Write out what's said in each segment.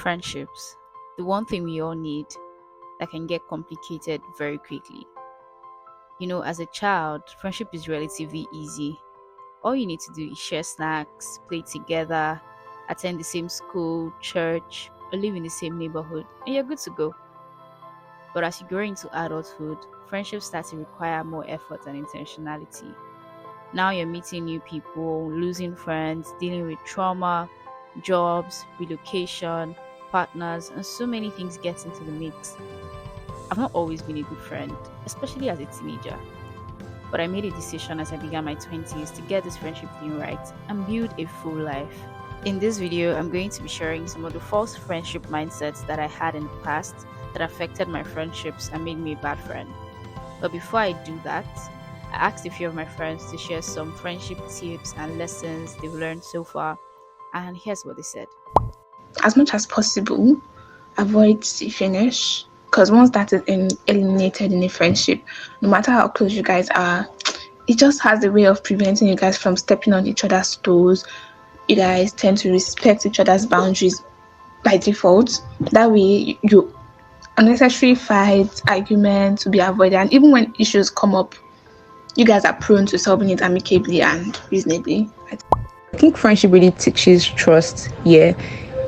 Friendships, the one thing we all need that can get complicated very quickly. As a child, friendship is relatively easy. All you need to do is share snacks, play together, attend the same school, church, or live in the same neighborhood, and you're good to go. But as you grow into adulthood, friendships start to require more effort and intentionality. Now you're meeting new people, losing friends, dealing with trauma, jobs, relocation, partners, and so many things get into the mix. I've not always been a good friend, especially as a teenager. But I made a decision as I began my 20s to get this friendship thing right and build a full life. In this video, I'm going to be sharing some of the false friendship mindsets that I had in the past that affected my friendships and made me a bad friend. But before I do that, I asked a few of my friends to share some friendship tips and lessons they've learned so far, and here's what they said. As much as possible, avoid to finish, because once that is eliminated in a friendship, no matter how close you guys are, it just has a way of preventing you guys from stepping on each other's toes. You guys tend to respect each other's boundaries by default. That way, unnecessary fights, arguments will be avoided, and even when issues come up, you guys are prone to solving it amicably and reasonably. I think friendship really teaches trust. Yeah,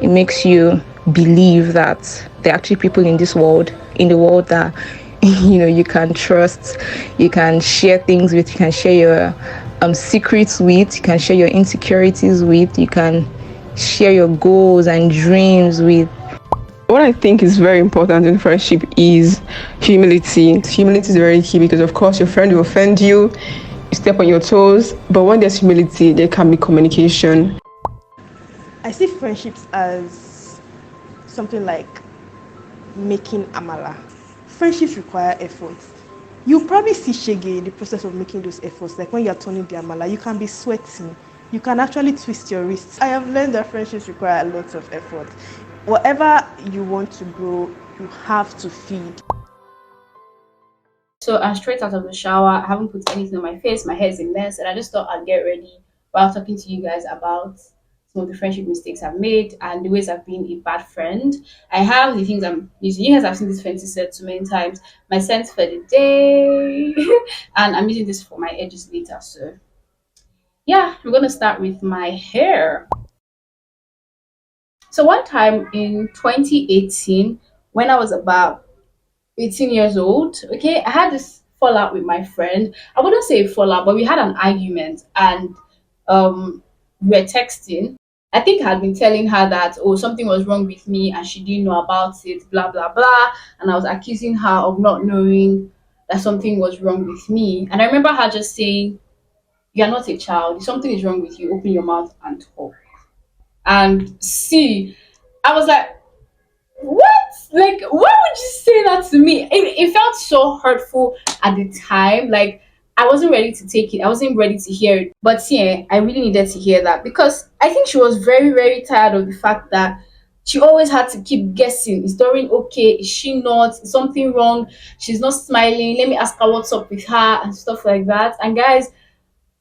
it makes you believe that there are actually people in the world that you can trust, you can share things with, you can share your secrets with, you can share your insecurities with, you can share your goals and dreams with. What I think is very important in friendship is humility. Humility is very key because, of course, your friend will offend you, you step on your toes, but when there's humility, there can be communication. I see friendships as something like making amala. Friendships require effort. You probably see shege in the process of making those efforts. Like when you're turning the amala, you can be sweating. You can actually twist your wrists. I have learned that friendships require a lot of effort. Whatever you want to grow, you have to feed. So I'm straight out of the shower. I haven't put anything on my face. My hair's a mess, and I just thought I'd get ready while talking to you guys about some of the friendship mistakes I've made and the ways I've been a bad friend. I have the things I'm using. You guys have seen this fancy set so many times. My scent for the day, and I'm using this for my edges later. So yeah, I'm gonna start with my hair. So one time in 2018, when I was about 18 years old, okay, I had this fallout with my friend. I wouldn't say a fallout, but we had an argument, and we were texting. I think I had been telling her that, oh, something was wrong with me and she didn't know about it, blah blah blah. And I was accusing her of not knowing that something was wrong with me. And I remember her just saying, "You're not a child. If something is wrong with you, open your mouth and talk." And see, I was like, what? Like, why would you say that to me? It felt so hurtful at the time. Like, I wasn't ready to take it. I wasn't ready to hear it. But yeah, I really needed to hear that because I think she was very, very tired of the fact that she always had to keep guessing. Is Doreen okay? Is she not? Is something wrong? She's not smiling. Let me ask her what's up with her and stuff like that. And guys,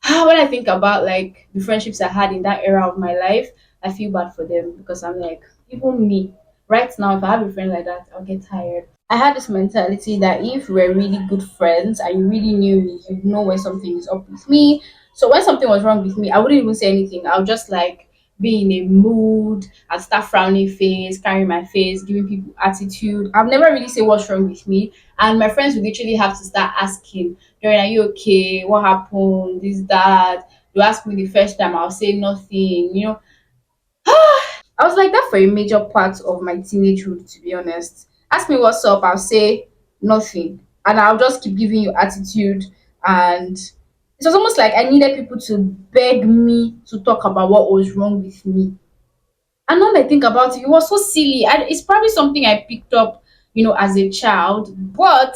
when I think about like the friendships I had in that era of my life, I feel bad for them because I'm like, even me, right now, if I have a friend like that, I'll get tired. I had this mentality that if we're really good friends and you really knew me, you'd know when something is up with me. So when something was wrong with me, I wouldn't even say anything. I would just like be in a mood and start frowning face, carrying my face, giving people attitude. I've never really say what's wrong with me. And my friends would literally have to start asking, Doreen, are you okay? What happened? This, that. You ask me the first time, I'll say nothing. I was like that for a major part of my teenagehood, to be honest. Ask me what's up, I'll say nothing. And I'll just keep giving you attitude. And it was almost like I needed people to beg me to talk about what was wrong with me. And now that I think about it, it was so silly. It's probably something I picked up, as a child, but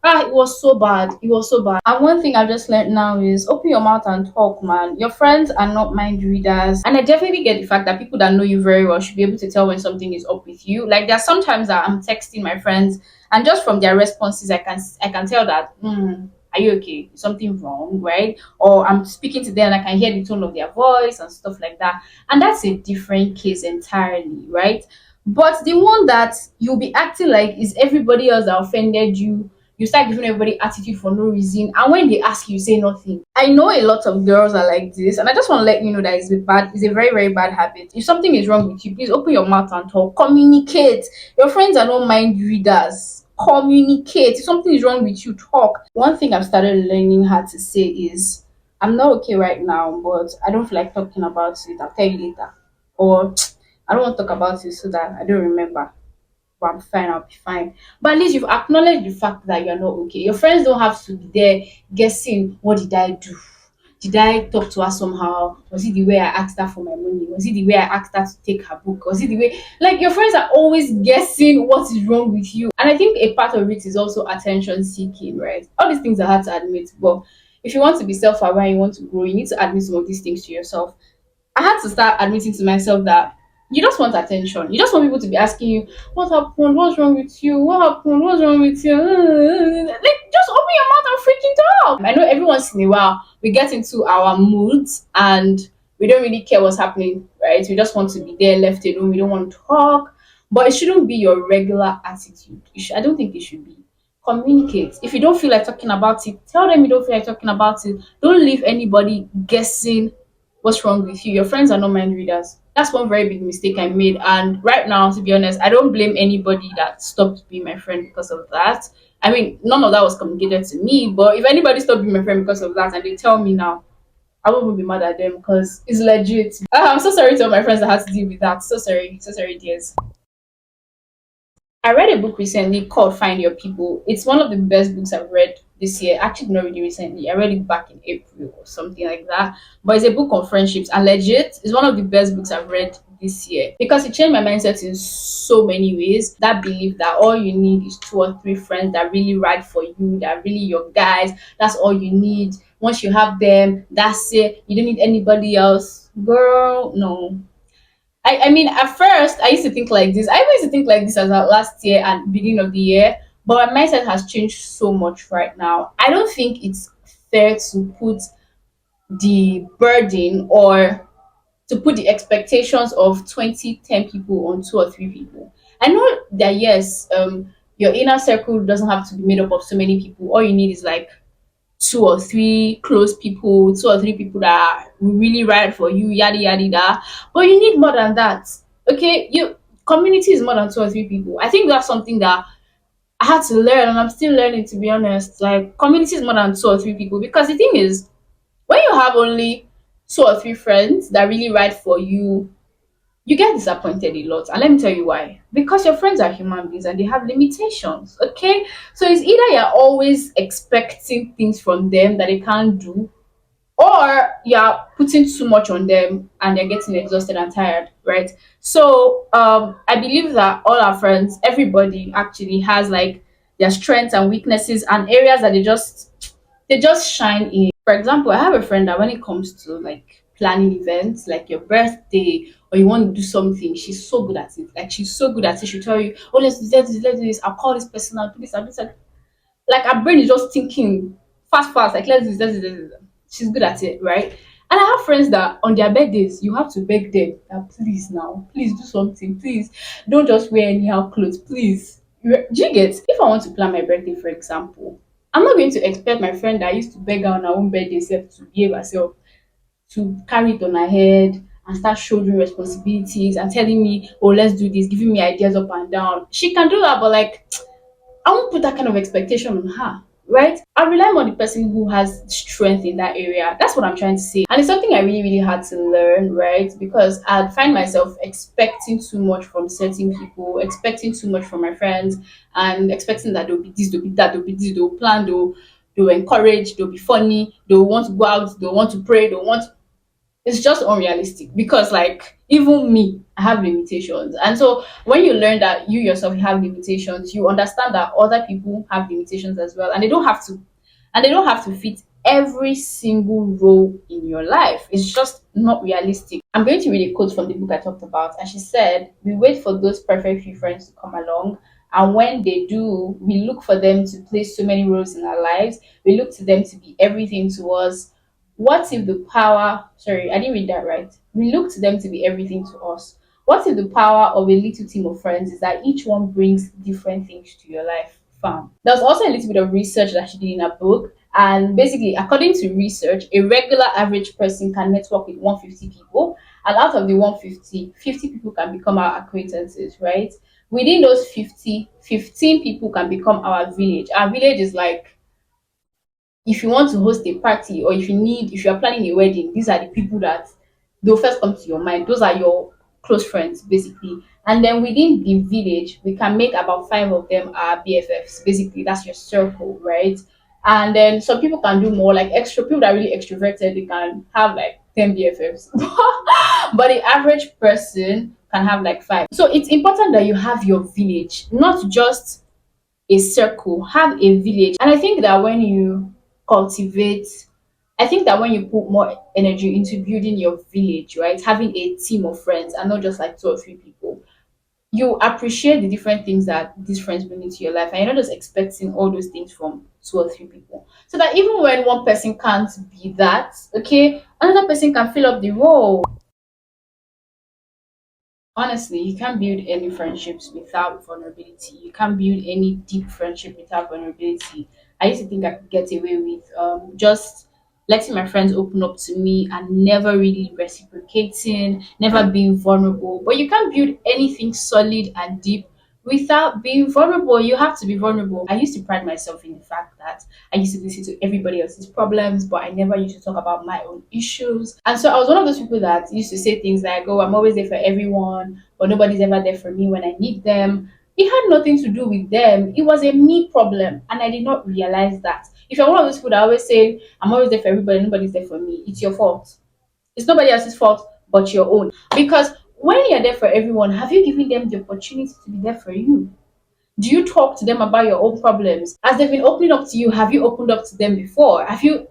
it was so bad. It was so bad. And one thing I've just learned now is open your mouth and talk, man. Your friends are not mind readers. And I definitely get the fact that people that know you very well should be able to tell when something is up with you. Like there are sometimes that I'm texting my friends, and just from their responses, I can tell that, are you okay? Is something wrong, right? Or I'm speaking to them and I can hear the tone of their voice and stuff like that. And that's a different case entirely, right? But the one that you'll be acting like is everybody else that offended you, you start giving everybody attitude for no reason. And when they ask you, you say nothing. I know a lot of girls are like this, and I just want to let you know that it's a very, very bad habit. If something is wrong with you, please open your mouth and talk. Communicate. Your friends are not mind readers. Communicate. If something is wrong with you, talk. One thing I've started learning how to say is I'm not okay right now, but I don't feel like talking about it. I'll tell you later. Or I don't want to talk about it so that I don't remember. But I'm fine, I'll be fine. But at least you've acknowledged the fact that you're not okay. Your friends don't have to be there guessing, what did I do? Did I talk to her somehow? Was it the way I asked her for my money? Was it the way I asked her to take her book? Was it the way, like, your friends are always guessing what is wrong with you? And I think a part of it is also attention seeking, right? All these things are hard to admit, but if you want to be self-aware, you want to grow, you need to admit some of these things to yourself. I had to start admitting to myself that you just want attention. You just want people to be asking you, what happened? What's wrong with you? What happened? What's wrong with you? Like, just open your mouth and freaking talk. I know every once in a while we get into our moods and we don't really care what's happening, right? We just want to be there left alone. We don't want to talk. But it shouldn't be your regular attitude. I don't think it should be. Communicate. If you don't feel like talking about it, tell them you don't feel like talking about it. Don't leave anybody guessing what's wrong with you. Your friends are not mind readers. That's one very big mistake I made. And right now, to be honest, I don't blame anybody that stopped being my friend because of that. I mean, none of that was communicated to me, but if anybody stopped being my friend because of that and they tell me now, I won't even be mad at them because it's legit. I'm so sorry to all my friends that had to deal with that. So sorry, dears. I read a book recently called Find Your People. It's one of the best books I've read this year. Actually, not really recently. I read it back in April or something like that. But it's a book on friendships, and legit, it's one of the best books I've read this year because it changed my mindset in so many ways. That belief that all you need is two or three friends that really ride for you, that are really your guys. That's all you need. Once you have them, that's it. You don't need anybody else. Girl, no. I mean, at first, I used to think like this. I used to think like this as last year and beginning of the year, but my mindset has changed so much right now. I don't think it's fair to put the burden or to put the expectations of 10 people on two or three people. I know that, yes, your inner circle doesn't have to be made up of so many people. All you need is like two or three close people, two or three people that will really ride for you, yada yada yada. But you need more than that. Okay, you community is more than two or three people. I think that's something that I had to learn, and I'm still learning, to be honest. Like, community is more than two or three people because the thing is, when you have only two or three friends that really ride for you, you get disappointed a lot. And let me tell you why. Because your friends are human beings and they have limitations. Okay. So it's either you're always expecting things from them that they can't do, or you're putting too much on them and they're getting exhausted and tired, right? So I believe that all our friends, everybody actually has like their strengths and weaknesses and areas that they just shine in. For example, I have a friend that when it comes to like planning events, like your birthday or you want to do something, she's so good at it. Like, she's so good at it. She'll tell you, oh, let's do this. I'll call this person, I'll do this, I'll do this. Like, our brain is just thinking fast, like, let's do this. She's good at it, right? And I have friends that on their birthdays, you have to beg them that, please now, please do something, please don't just wear anyhow clothes, please. Do you get? If I want to plan my birthday, for example, I'm not going to expect my friend that used to beg her on her own birthday self to behave herself, to carry it on her head and start shouldering responsibilities and telling me, oh, let's do this, giving me ideas up and down. She can do that, but like, I won't put that kind of expectation on her, right? I rely more on the person who has strength in that area. That's what I'm trying to say. And it's something I really, really had to learn, right? Because I'd find myself expecting too much from certain people, expecting too much from my friends, and expecting that there'll be this, there'll be that, there'll be this, they'll plan, they'll encourage, they'll be funny, they'll want to go out, they'll want to pray, they'll want, it's just unrealistic because like even me, I have limitations. And so when you learn that you yourself have limitations, you understand that other people have limitations as well, and they don't have to fit every single role in your life. It's just not realistic. I'm going to read a quote from the book I talked about, and she said, we wait for those perfect few friends to come along, and when they do, we look for them to play so many roles in our lives. We look to them to be everything to us. What if the power, sorry, I didn't read that right. We look to them to be everything to us. What if the power of a little team of friends is that each one brings different things to your life? Fam. There's also a little bit of research that she did in her book. And basically, according to research, a regular average person can network with 150 people. And out of the 150, 50 people can become our acquaintances, right? Within those 50, 15 people can become our village. Our village is like, if you want to host a party, or if you are planning a wedding, these are the people that they'll first come to your mind. Those are your close friends basically. And then within the village we can make about five of them our BFFs. Basically that's your circle, right? And then some people can do more, like extra people that are really extroverted, they can have like 10 BFFs. But the average person can have like five. So it's important that you have your village, not just a circle, have a village. And I think that when you cultivate, I think that when you put more energy into building your village, right, having a team of friends and not just like two or three people, you appreciate the different things that these friends bring into your life, and you're not just expecting all those things from two or three people. So that even when one person can't be that, okay, another person can fill up the role. Honestly, you can't build any friendships without vulnerability. You can't build any deep friendship without vulnerability. I used to think I could get away with just letting my friends open up to me and never really reciprocating, never being vulnerable. But you can't build anything solid and deep without being vulnerable. You have to be vulnerable. I used to pride myself in the fact that I used to listen to everybody else's problems, but I never used to talk about my own issues. And so I was one of those people that used to say things like, oh, I'm always there for everyone, but nobody's ever there for me when I need them. It had nothing to do with them. It was a me problem. And I did not realize that. If you're one of those people that always say, I'm always there for everybody, nobody's there for me, it's your fault. It's nobody else's fault but your own. Because when you're there for everyone, have you given them the opportunity to be there for you? Do you talk to them about your own problems? As they've been opening up to you, have you opened up to them before? Have you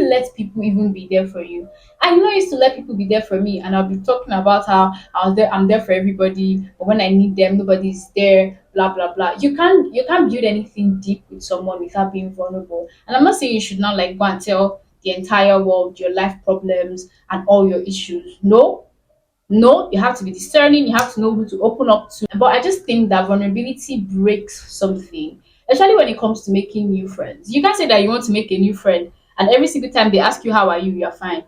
let people even be there for you? I know I used to let people be there for me, and I'll be talking about how I'm there for everybody, but when I need them, nobody's there, blah blah blah. You can't build anything deep with someone without being vulnerable. And I'm not saying you should not like go and tell the entire world your life problems and all your issues. No, no, you have to be discerning, you have to know who to open up to. But I just think that vulnerability breaks something, especially when it comes to making new friends. You can't say that you want to make a new friend and every single time they ask you how are you, you're fine.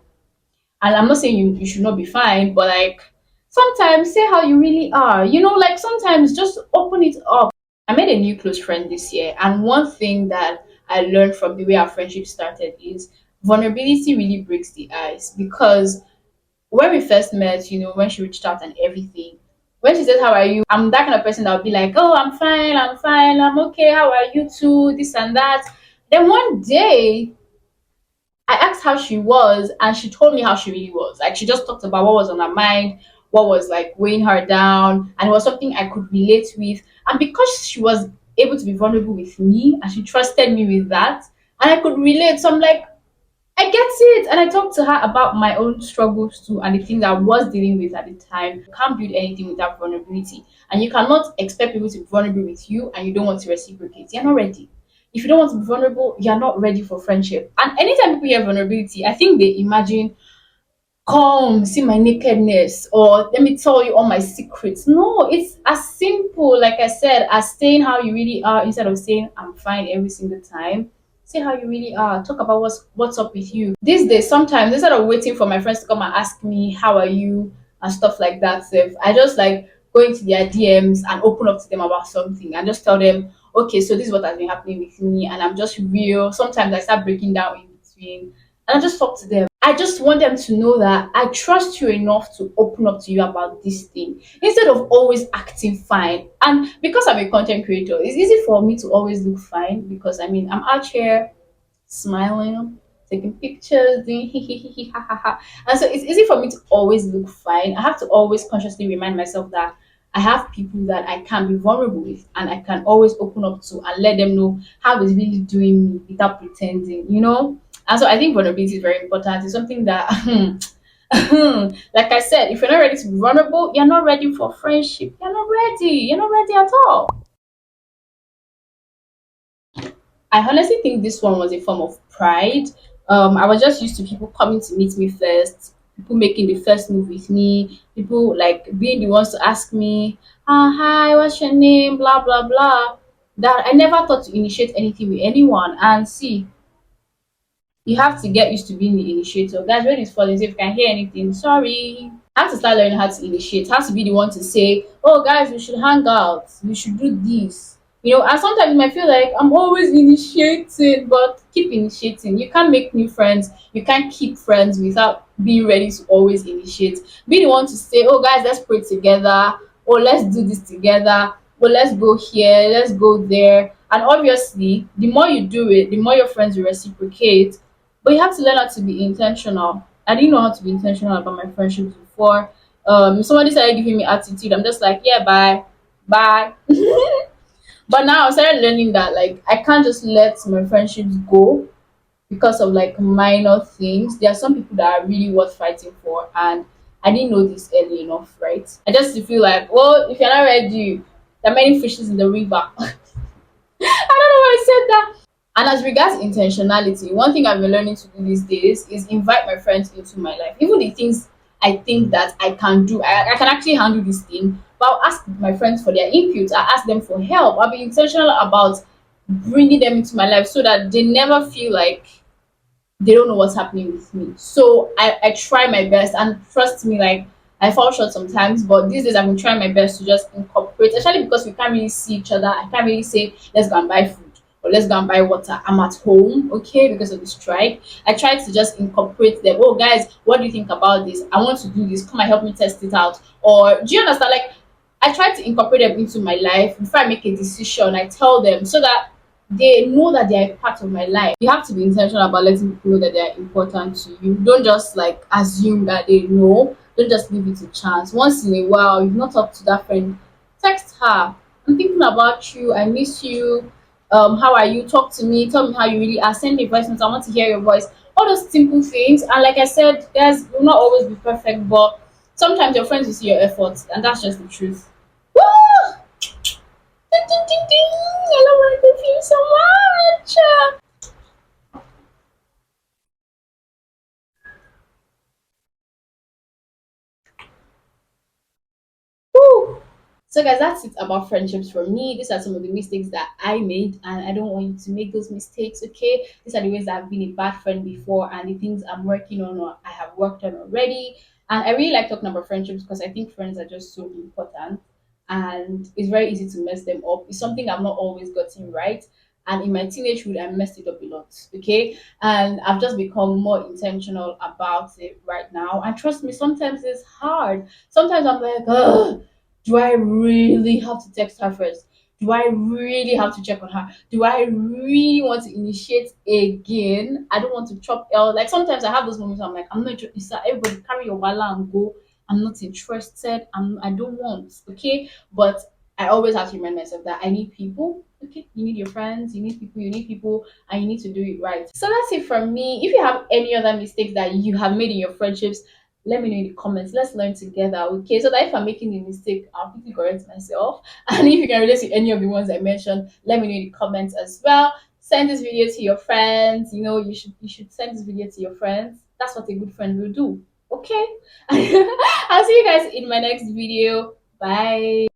And I'm not saying you should not be fine, but like sometimes say how you really are. Like sometimes just open it up. I made a new close friend this year, and one thing that I learned from the way our friendship started is vulnerability really breaks the ice. Because when we first met, when she reached out and everything, when she said, how are you? I'm that kind of person that would be like, oh, I'm fine, I'm okay, how are you too? This and that. Then one day, I asked how she was, and she told me how she really was. Like, she just talked about what was on her mind, what was like weighing her down, and it was something I could relate with. And because she was able to be vulnerable with me, and she trusted me with that, and I could relate, so I'm like, I get it. And I talked to her about my own struggles too and the things I was dealing with at the time. You can't build anything without vulnerability. And you cannot expect people to be vulnerable with you and you don't want to reciprocate. You're not ready. If you don't want to be vulnerable, you're not ready for friendship. And anytime people hear vulnerability, I think they imagine, come see my nakedness, or let me tell you all my secrets. No, it's as simple, like I said, as saying how you really are instead of saying I'm fine every single time. Say how you really are. Talk about what's up with you. These days, sometimes instead of waiting for my friends to come and ask me how are you and stuff like that, I just like go into their DMs and open up to them about something and just tell them, okay, so this is what has been happening with me, and I'm just real. Sometimes I start breaking down in between, and I just talk to them. I just want them to know that I trust you enough to open up to you about this thing instead of always acting fine. And because I'm a content creator, it's easy for me to always look fine because I mean, I'm out here smiling, taking pictures, doing hee hee hee hee ha ha ha. And so it's easy for me to always look fine. I have to always consciously remind myself that I have people that I can be vulnerable with and I can always open up to and let them know how it's really doing me without pretending. And so I think vulnerability is very important. It's something that like I said, if you're not ready to be vulnerable, you're not ready for friendship. You're not ready. You're not ready at all. I honestly think this one was a form of pride. I was just used to people coming to meet me first, people making the first move with me, people like being the ones to ask me, hi, what's your name, blah blah blah. That I never thought to initiate anything with anyone. And see, you have to get used to being the initiator. Guys, when it's falling, so if you can hear anything, sorry. I have to start learning how to initiate. Have to be the one to say, "Oh, guys, we should hang out. We should do this." And sometimes you might feel like I'm always initiating, but keep initiating. You can't make new friends. You can't keep friends without being ready to always initiate. Be the one to say, "Oh, guys, let's pray together. Oh, let's do this together. Oh, let's go here. Let's go there." And obviously, the more you do it, the more your friends will reciprocate, but you have to learn how to be intentional. I didn't know how to be intentional about my friendships before. If somebody started giving me attitude, I'm just like, yeah, bye, bye. But now I started learning that like I can't just let my friendships go because of like minor things. There are some people that are really worth fighting for, and I didn't know this early enough, right? I just feel like, well, if you're not ready, there are many fishes in the river. I don't know why I said that. And as regards intentionality, one thing I've been learning to do these days is invite my friends into my life. Even the things I think that I can do, I can actually handle this thing, but I'll ask my friends for their input. I ask them for help. I'll be intentional about bringing them into my life so that they never feel like they don't know what's happening with me. So I try my best, and trust me, like I fall short sometimes, but these days I've been trying my best to just incorporate, especially because we can't really see each other. I can't really say let's go and buy food or let's go and buy water. I'm at home, okay, because of the strike. I try to just incorporate them. Oh guys, what do you think about this? I want to do this. Come and help me test it out. Or do you understand? Like I try to incorporate them into my life before I make a decision. I tell them so that they know that they are a part of my life. You have to be intentional about letting people know that they are important to you. Don't just like assume that they know. Don't just leave it to chance. Once in a while, you've not talked to that friend, text her. I'm thinking about you. I miss you. How are you? Talk to me. Tell me how you really are. Send me a voice note. I want to hear your voice. All those simple things. And like I said, guys, will not always be perfect, but sometimes your friends will see your efforts, and that's just the truth. Woo! Ding, ding, ding, ding. I love my perfume so much. Woo. So, guys, that's it about friendships for me. These are some of the mistakes that I made, and I don't want you to make those mistakes, okay? These are the ways that I've been a bad friend before, and the things I'm working on or I have worked on already. And I really like talking about friendships because I think friends are just so important, and it's very easy to mess them up. It's something I've not always gotten right. And in my teenagehood, I messed it up a lot, okay? And I've just become more intentional about it right now. And trust me, sometimes it's hard. Sometimes I'm like, ugh, do I really have to text her first? Do I really have to check on her? Do I really want to initiate again? I don't want to chop L. Like sometimes I have those moments I'm like, I'm not interested. Everybody carry your wallet and go. I'm not interested. I don't want. Okay. But I always have to remind myself that I need people. Okay. You need your friends, you need people, and you need to do it right. So that's it from me. If you have any other mistakes that you have made in your friendships, let me know in the comments. Let's learn together, okay? So that if I'm making a mistake, I'll quickly correct myself. And if you can relate to any of the ones I mentioned, let me know in the comments as well. Send this video to your friends. You should send this video to your friends. That's what a good friend will do. Okay? I'll see you guys in my next video. Bye.